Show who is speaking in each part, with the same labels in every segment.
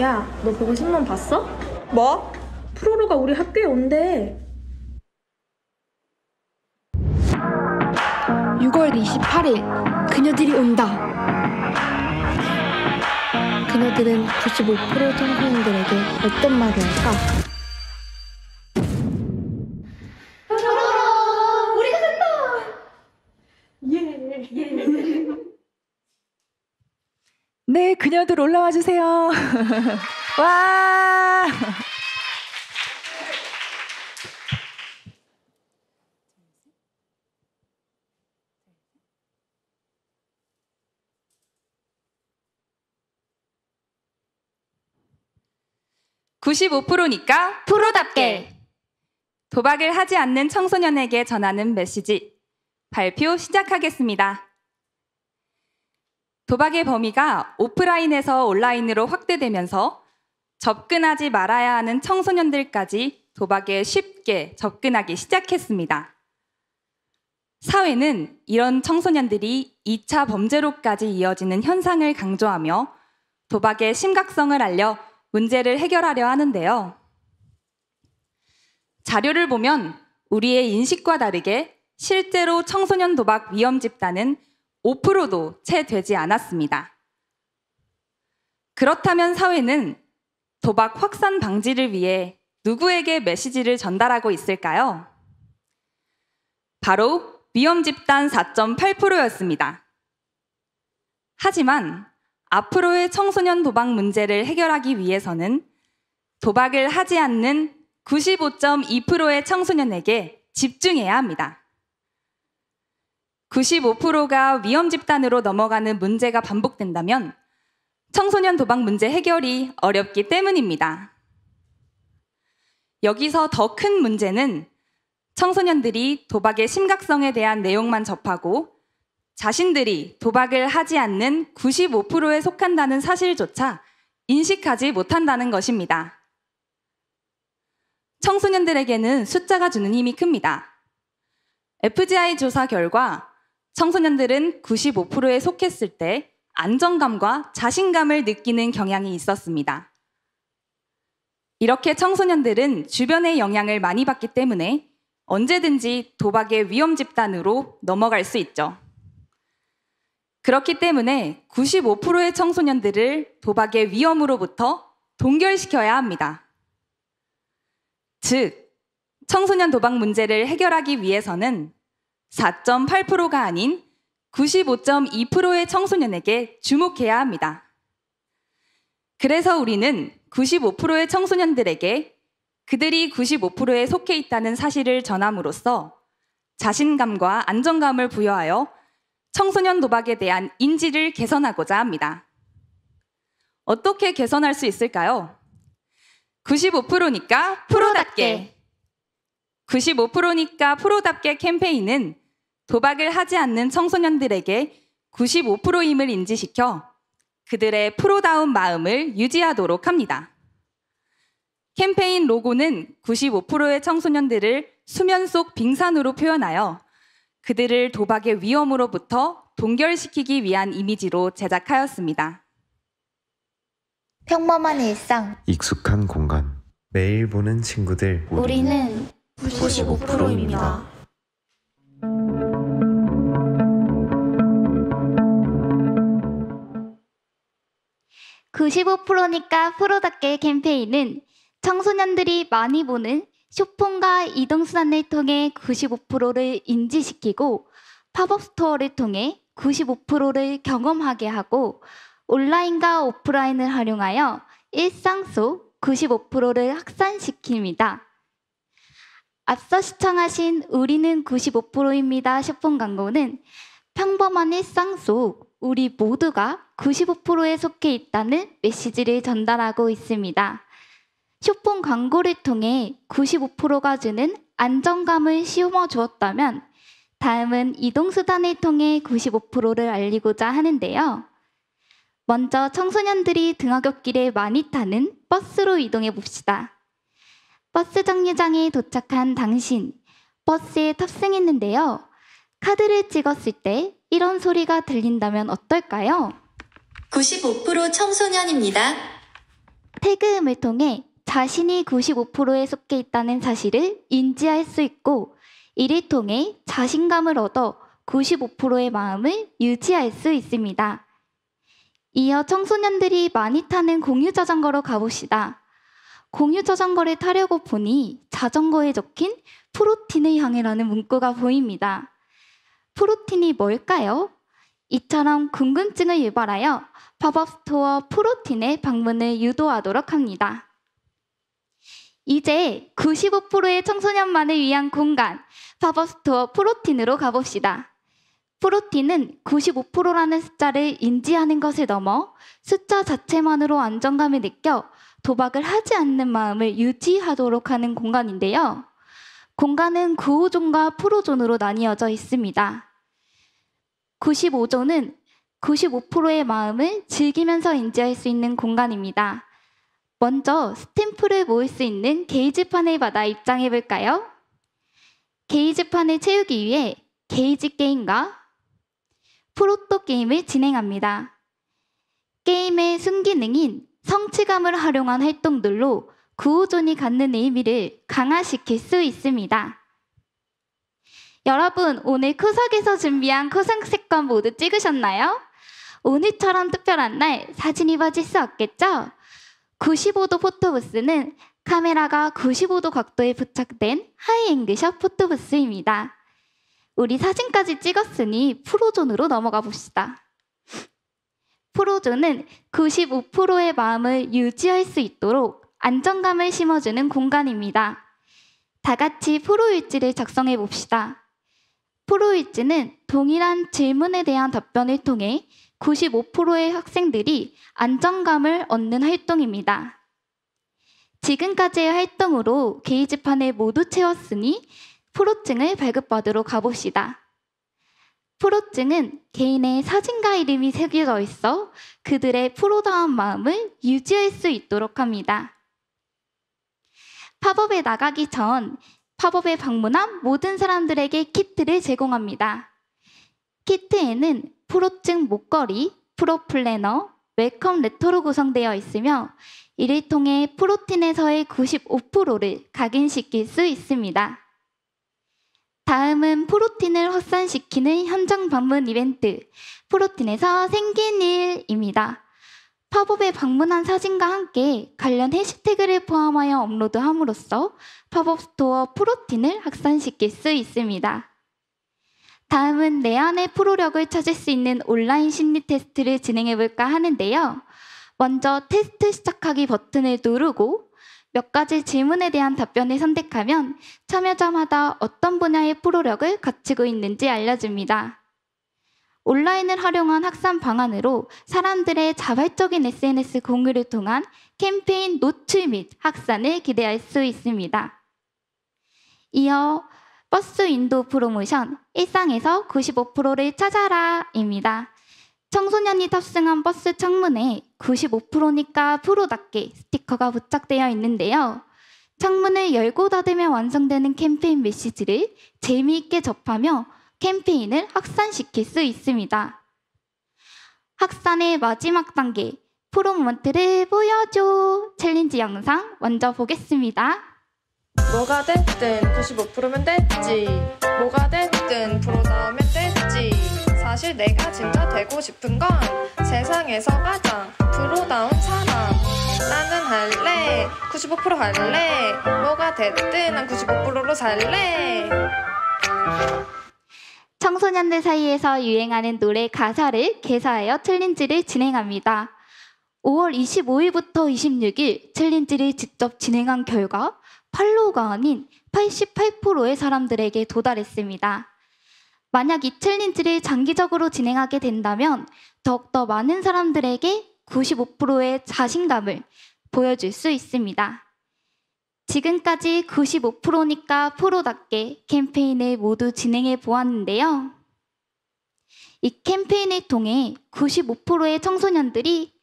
Speaker 1: 야, 너 그거 신문 봤어?
Speaker 2: 뭐?
Speaker 1: 프로로가 우리 학교에 온대.
Speaker 3: 6월 28일 그녀들이 온다. 그녀들은 95% 청소년들에게 어떤 말을 할까?
Speaker 2: 우리가 간다!
Speaker 4: 네, 그녀들 올라와 주세요. 와!
Speaker 5: 95%니까 프로답게! 도박을 하지 않는 청소년에게 전하는 메시지 발표 시작하겠습니다. 도박의 범위가 오프라인에서 온라인으로 확대되면서 접근하지 말아야 하는 청소년들까지 도박에 쉽게 접근하기 시작했습니다. 사회는 이런 청소년들이 2차 범죄로까지 이어지는 현상을 강조하며 도박의 심각성을 알려 문제를 해결하려 하는데요. 자료를 보면 우리의 인식과 다르게 실제로 청소년 도박 위험 집단은 5%도 채 되지 않았습니다. 그렇다면 사회는 도박 확산 방지를 위해 누구에게 메시지를 전달하고 있을까요? 바로 위험 집단 4.8%였습니다. 하지만 앞으로의 청소년 도박 문제를 해결하기 위해서는 도박을 하지 않는 95.2%의 청소년에게 집중해야 합니다. 95%가 위험 집단으로 넘어가는 문제가 반복된다면 청소년 도박 문제 해결이 어렵기 때문입니다. 여기서 더 큰 문제는 청소년들이 도박의 심각성에 대한 내용만 접하고 자신들이 도박을 하지 않는 95%에 속한다는 사실조차 인식하지 못한다는 것입니다. 청소년들에게는 숫자가 주는 힘이 큽니다. FGI 조사 결과 청소년들은 95%에 속했을 때 안정감과 자신감을 느끼는 경향이 있었습니다. 이렇게 청소년들은 주변의 영향을 많이 받기 때문에 언제든지 도박의 위험 집단으로 넘어갈 수 있죠. 그렇기 때문에 95%의 청소년들을 도박의 위험으로부터 동결시켜야 합니다. 즉, 청소년 도박 문제를 해결하기 위해서는 4.8%가 아닌 95.2%의 청소년에게 주목해야 합니다. 그래서 우리는 95%의 청소년들에게 그들이 95%에 속해 있다는 사실을 전함으로써 자신감과 안정감을 부여하여 청소년 도박에 대한 인지를 개선하고자 합니다. 어떻게 개선할 수 있을까요? 95%니까 프로답게! 95%니까 프로답게 캠페인은 도박을 하지 않는 청소년들에게 95%임을 인지시켜 그들의 프로다운 마음을 유지하도록 합니다. 캠페인 로고는 95%의 청소년들을 수면 속 빙산으로 표현하여 그들을 도박의 위험으로부터 동결시키기 위한 이미지로 제작하였습니다.
Speaker 6: 평범한 일상,
Speaker 7: 익숙한 공간, 매일 보는 친구들,
Speaker 6: 우리는
Speaker 7: 95%입니다.
Speaker 6: (95%니까) 프로답게 캠페인은 청소년들이 많이 보는 쇼폰과 이동수단을 통해 95%를 인지시키고 팝업 스토어를 통해 95%를 경험하게 하고 온라인과 오프라인을 활용하여 일상 속 95%를 확산시킵니다. 앞서 시청하신 우리는 95%입니다 쇼폰 광고는 평범한 일상 속 우리 모두가 95%에 속해 있다는 메시지를 전달하고 있습니다. 쇼폰 광고를 통해 95%가 주는 안정감을 심어 주었다면 다음은 이동수단을 통해 95%를 알리고자 하는데요. 먼저 청소년들이 등하굣길에 많이 타는 버스로 이동해 봅시다. 버스 정류장에 도착한 당신, 버스에 탑승했는데요. 카드를 찍었을 때 이런 소리가 들린다면 어떨까요?
Speaker 8: 95% 청소년입니다.
Speaker 6: 태그음을 통해 자신이 95%에 속해 있다는 사실을 인지할 수 있고, 이를 통해 자신감을 얻어 95%의 마음을 유지할 수 있습니다. 이어 청소년들이 많이 타는 공유 자전거로 가봅시다. 공유 자전거를 타려고 보니 자전거에 적힌 프로틴을 향해라는 문구가 보입니다. 프로틴이 뭘까요? 이처럼 궁금증을 유발하여 팝업 스토어 프로틴의 방문을 유도하도록 합니다. 이제 95%의 청소년만을 위한 공간, 팝업 스토어 프로틴으로 가봅시다. 프로틴은 95%라는 숫자를 인지하는 것을 넘어 숫자 자체만으로 안정감을 느껴 도박을 하지 않는 마음을 유지하도록 하는 공간인데요. 공간은 9호존과 프로존으로 나뉘어져 있습니다. 95존은 95%의 마음을 즐기면서 인지할 수 있는 공간입니다. 먼저 스탬프를 모을 수 있는 게이지판을 받아 입장해 볼까요? 게이지판을 채우기 위해 게이지 게임과 프로토 게임을 진행합니다. 게임의 순기능인 성취감을 활용한 활동들로 9호존이 갖는 의미를 강화시킬 수 있습니다. 여러분, 오늘 코석에서 준비한 코상색감 모두 찍으셨나요? 오늘처럼 특별한 날 사진이 빠질 수 없겠죠? 95도 포토부스는 카메라가 95도 각도에 부착된 하이앵글샷 포토부스입니다. 우리 사진까지 찍었으니 프로존으로 넘어가 봅시다. 프로존은 95%의 마음을 유지할 수 있도록 안정감을 심어주는 공간입니다. 다 같이 프로일지를 작성해 봅시다. 프로일지는 동일한 질문에 대한 답변을 통해 95%의 학생들이 안정감을 얻는 활동입니다. 지금까지의 활동으로 게이지판을 모두 채웠으니 프로증을 발급받으러 가봅시다. 프로증은 개인의 사진과 이름이 새겨져 있어 그들의 프로다운 마음을 유지할 수 있도록 합니다. 팝업에 나가기 전 팝업에 방문한 모든 사람들에게 키트를 제공합니다. 키트에는 프로증 목걸이, 프로플래너, 웰컴 레터로 구성되어 있으며 이를 통해 프로틴에서의 95%를 각인시킬 수 있습니다. 다음은 프로틴을 확산시키는 현장 방문 이벤트, 프로틴에서 생긴 일입니다. 팝업에 방문한 사진과 함께 관련 해시태그를 포함하여 업로드함으로써 팝업 스토어 프로틴을 확산시킬 수 있습니다. 다음은 내 안의 프로력을 찾을 수 있는 온라인 심리 테스트를 진행해 볼까 하는데요. 먼저 테스트 시작하기 버튼을 누르고 몇 가지 질문에 대한 답변을 선택하면 참여자마다 어떤 분야의 프로력을 갖추고 있는지 알려줍니다. 온라인을 활용한 확산 방안으로 사람들의 자발적인 SNS 공유를 통한 캠페인 노출 및 확산을 기대할 수 있습니다. 이어 버스 윈도우 프로모션, 일상에서 95%를 찾아라입니다. 청소년이 탑승한 버스 창문에 95%니까 프로답게 스티커가 부착되어 있는데요. 창문을 열고 닫으며 완성되는 캠페인 메시지를 재미있게 접하며 캠페인을 확산시킬 수 있습니다. 확산의 마지막 단계, 프로모먼트를 보여줘 챌린지 영상 먼저 보겠습니다.
Speaker 1: 뭐가 됐든 95%면 됐지. 뭐가 됐든 프로다우면 됐지. 사실 내가 진짜 되고 싶은 건 세상에서 가장 프로다운 사람. 나는 할래 95% 할래. 뭐가 됐든 난 95%로 살래.
Speaker 6: 청소년들 사이에서 유행하는 노래 가사를 개사하여 챌린지를 진행합니다. 5월 25일부터 26일 챌린지를 직접 진행한 결과 팔로우가 아닌 88%의 사람들에게 도달했습니다. 만약 이 챌린지를 장기적으로 진행하게 된다면 더욱더 많은 사람들에게 95%의 자신감을 보여줄 수 있습니다. 지금까지 95%니까 프로답게 캠페인을 모두 진행해 보았는데요. 이 캠페인을 통해 95%의 청소년들이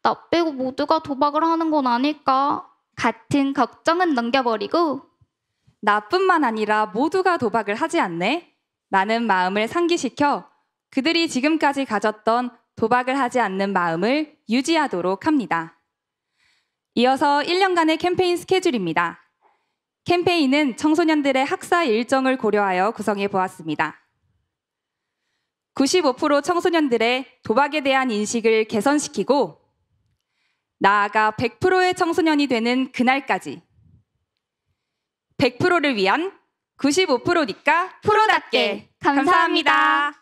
Speaker 6: 나 빼고 모두가 도박을 하는 건 아닐까 같은 걱정은 넘겨버리고
Speaker 5: 나뿐만 아니라 모두가 도박을 하지 않네? 라는 마음을 상기시켜 그들이 지금까지 가졌던 도박을 하지 않는 마음을 유지하도록 합니다. 이어서 1년간의 캠페인 스케줄입니다. 캠페인은 청소년들의 학사 일정을 고려하여 구성해 보았습니다. 95% 청소년들의 도박에 대한 인식을 개선시키고 나아가 100%의 청소년이 되는 그날까지 100%를 위한 95%니까 프로답게. 감사합니다.